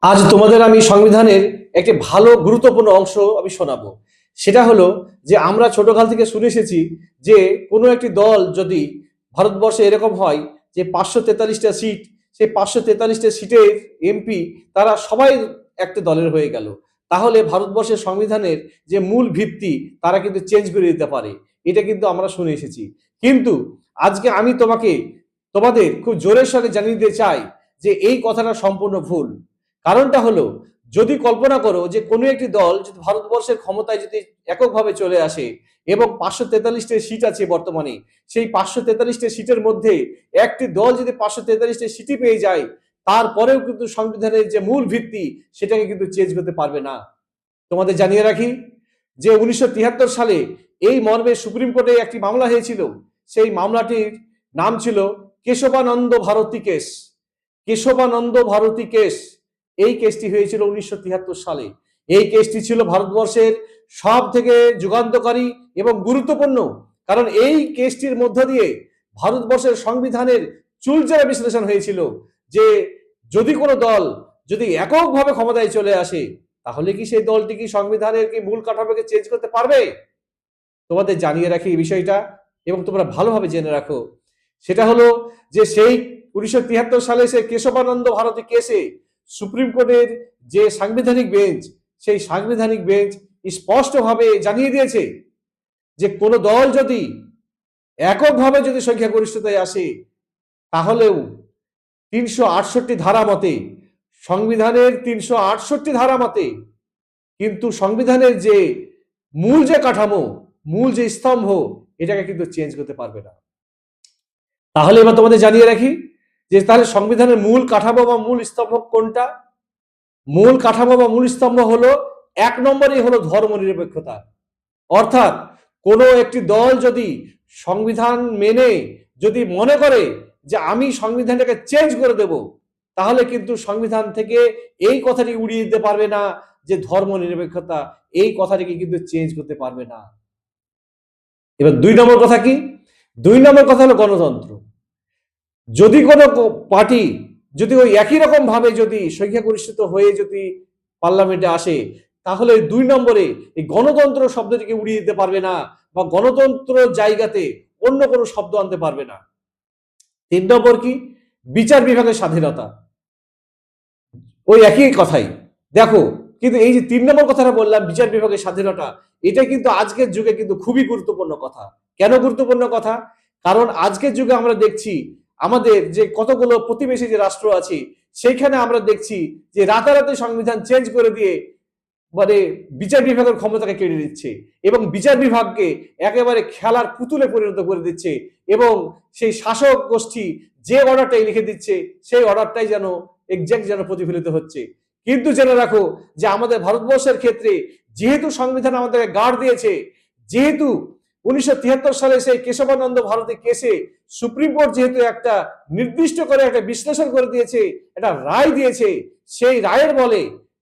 আজ তোমাদের আমি সংবিধানের একটি ভালো গুরুত্বপূর্ণ অংশ আমি শোনাবো। সেটা হলো যে আমরা ছোটকাল থেকে শুনে এসেছি যে কোনো একটি দল যদি ভারতবর্ষে এরকম হয় যে 543টা সিট, সেই 543টা সিটের এমপি তারা সবাই একটা দলের হয়ে গেল, তাহলে ভারতবর্ষের সংবিধানের যে মূল ভিত্তি তারা কিন্তু চেঞ্জ করে দিতে পারে। এটা কিন্তু আমরা শুনে এসেছি। কিন্তু আজকে আমি তোমাদের খুব জোরের সঙ্গে জানিয়ে দিতে চাই যে এই কথাটা সম্পূর্ণ ভুল। কারণটা হলো, যদি কল্পনা করো যে কোনো একটি দল যদি ভারতবর্ষের ক্ষমতায় যদি এককভাবে চলে আসে এবং 543টা সিট আছে বর্তমানে, সেই 543টা সিটের মধ্যে একটি দল যদি 543টা সিটই পেয়ে যায়, তারপরেও কিন্তু সংবিধানের যে মূল ভিত্তি সেটাকে কিন্তু চেঞ্জ করতে পারবে না। তোমাদের জানিয়ে রাখি যে 1973 সালে এই মর্মে সুপ্রিম কোর্টে একটি মামলা হয়েছিল। সেই মামলাটির নাম ছিল কেশবানন্দ ভারতী কেস। কেশবানন্দ ভারতী কেস, এই কেসটি হয়েছিল 1973 সালে। এই কেসটি ছিল ভারতবর্ষের সব থেকে যুগান্তকারী এবং গুরুত্বপূর্ণ, কারণ এই কেসটির মধ্য দিয়ে ভারতবর্ষের সংবিধানের চুলচেরা বিশ্লেষণ হয়েছিল যে যদি কোনো দল যদি এককভাবে ক্ষমতায় চলে আসে, তাহলে কি সেই দলটি কি সংবিধানের কি মূল কাঠামোকে চেঞ্জ করতে পারবে। তোমাদের জানিয়ে রাখি এই বিষয়টা এবং তোমরা ভালোভাবে জেনে রাখো। সেটা হলো যে সেই 1973 সালে সেই কেশবানন্দ ভারতী কেসে সুপ্রিম কোর্টের যে সাংবিধানিক বেঞ্চ, সেই সাংবিধানিক বেঞ্চ স্পষ্টভাবে জানিয়ে দিয়েছে যে কোনো দল যদি এককভাবে যদি সংখ্যাগরিষ্ঠতায় আসে, তাহলেও 368 ধারা মতে, সংবিধানের 368 ধারা মতে কিন্তু সংবিধানের যে মূল যে কাঠামো, মূল যে স্তম্ভ, এটাকে কিন্তু চেঞ্জ করতে পারবে না। তাহলে এবার তোমাদের জানিয়ে রাখি যে তাহলে সংবিধানের মূল কাঠামো বা মূল স্তম্ভ কোনটা। মূল কাঠামো বা মূল স্তম্ভ হলো 1 নম্বরই হলো ধর্মনিরপেক্ষতা। অর্থাৎ কোনো একটি দল যদি সংবিধান মেনে যদি মনে করে যে আমি সংবিধানটাকে চেঞ্জ করে দেব, তাহলে কিন্তু সংবিধান থেকে এই কথাটি উড়িয়ে দিতে পারবে না যে ধর্মনিরপেক্ষতা, এই কথাটিকে কিন্তু চেঞ্জ করতে পারবে না। এবার 2 নম্বর কথা কি? 2 নম্বর কথা হলো গণতন্ত্র। যদি কোনো পার্টি যদি ওই একই রকম ভাবে যদি সংখ্যাগরিষ্ঠ হয়ে যদি পার্লামেন্টে আসে, তাহলে 2 নম্বরে এই গণতন্ত্র শব্দটিকে উড়িয়ে দিতে পারবে না বা গণতন্ত্র জায়গাতে অন্য কোনো শব্দ আনতে পারবে না। 3 নম্বর কি? বিচার বিভাগের স্বাধীনতা। ওই একই কথাই দেখো, কিন্তু এই যে 3 নম্বর কথাটা বললাম বিচার বিভাগের স্বাধীনতা, এটা কিন্তু আজকের যুগে কিন্তু খুবই গুরুত্বপূর্ণ কথা। কেন গুরুত্বপূর্ণ কথা? কারণ আজকের যুগে আমরা দেখছি আমাদের যে কতগুলো প্রতিবেশী যে রাষ্ট্র আছে, সেইখানে আমরা দেখছি যে রাতারাতি সংবিধান চেঞ্জ করে দিয়ে মানে বিচার বিভাগের ক্ষমতাকে কেড়ে দিচ্ছে এবং বিচার বিভাগকে একেবারে খেলার পুতুলে পরিণত করে দিচ্ছে এবং সেই শাসক গোষ্ঠী যে অর্ডারটাই লিখে দিচ্ছে, সেই অর্ডারটাই যেন এক্সাক্ট যেন প্রতিফলিত হচ্ছে। কিন্তু জেনে রাখো যে আমাদের ভারতবর্ষের ক্ষেত্রে যেহেতু সংবিধান আমাদেরকে গার্ড দিয়েছে, যেহেতু 1973 সালে সেই কেশবানন্দ ভারতী কেসে সুপ্রিম কোর্ট যেহেতু একটা নির্দিষ্ট করে একটা বিশ্লেষণ করে দিয়েছে, একটা রায় দিয়েছে, সেই রায়ের বলে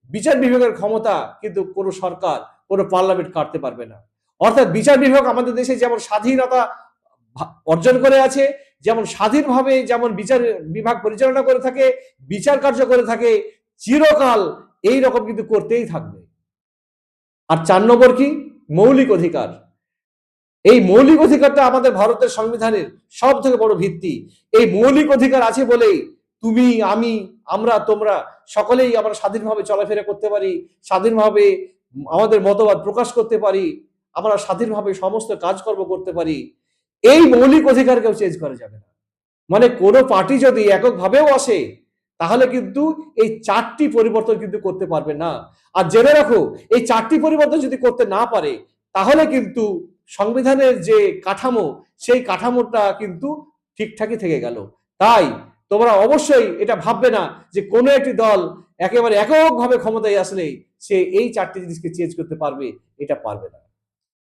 বিচার বিভাগের ক্ষমতা কিন্তু কোনো সরকার, কোনো পার্লামেন্ট কাটতে পারবে না। অর্থাৎ বিচার বিভাগ আমাদের দেশে যেমন স্বাধীনতা অর্জন করে আছে, যেমন স্বাধীনভাবে যেমন বিচার বিভাগ পরিচালনা করে থাকে, বিচার কার্য করে থাকে, চিরকাল এই রকম কিন্তু করতেই থাকবে। আর 4 নম্বর কি? মৌলিক অধিকার। এই মৌলিক অধিকারটা আমাদের ভারতের সংবিধানের সব থেকে বড় ভিত্তি। এই মৌলিক অধিকার আছে বলেই তুমি, আমি, আমরা, তোমরা সকলেই আমরা স্বাধীনভাবে চলাফেরা করতে পারি, স্বাধীনভাবে আমাদের মতবাদ প্রকাশ করতে পারি, আমরা স্বাধীনভাবে সমস্ত কাজকর্ম করতে পারি। এই মৌলিক অধিকার কেউ চেঞ্জ করা যাবে না। মানে কোনো পার্টি যদি এককভাবেও আসে, তাহলে কিন্তু এই 4টি পরিবর্তন কিন্তু করতে পারবে না। আর জেনে রাখো, এই 4টি পরিবর্তন যদি করতে না পারে, তাহলে কিন্তু সংবিধানের যে কাঠামো, সেই কাঠামোটা কিন্তু ঠিকঠাকই থেকে গেল। তাই তোমরা অবশ্যই এটা ভাববে না যে কোনো একটি দল একেবারে এককভাবে ক্ষমতায় আসলে সে এই 4টি জিনিসকে চেঞ্জ করতে পারবে, এটা পারবে না।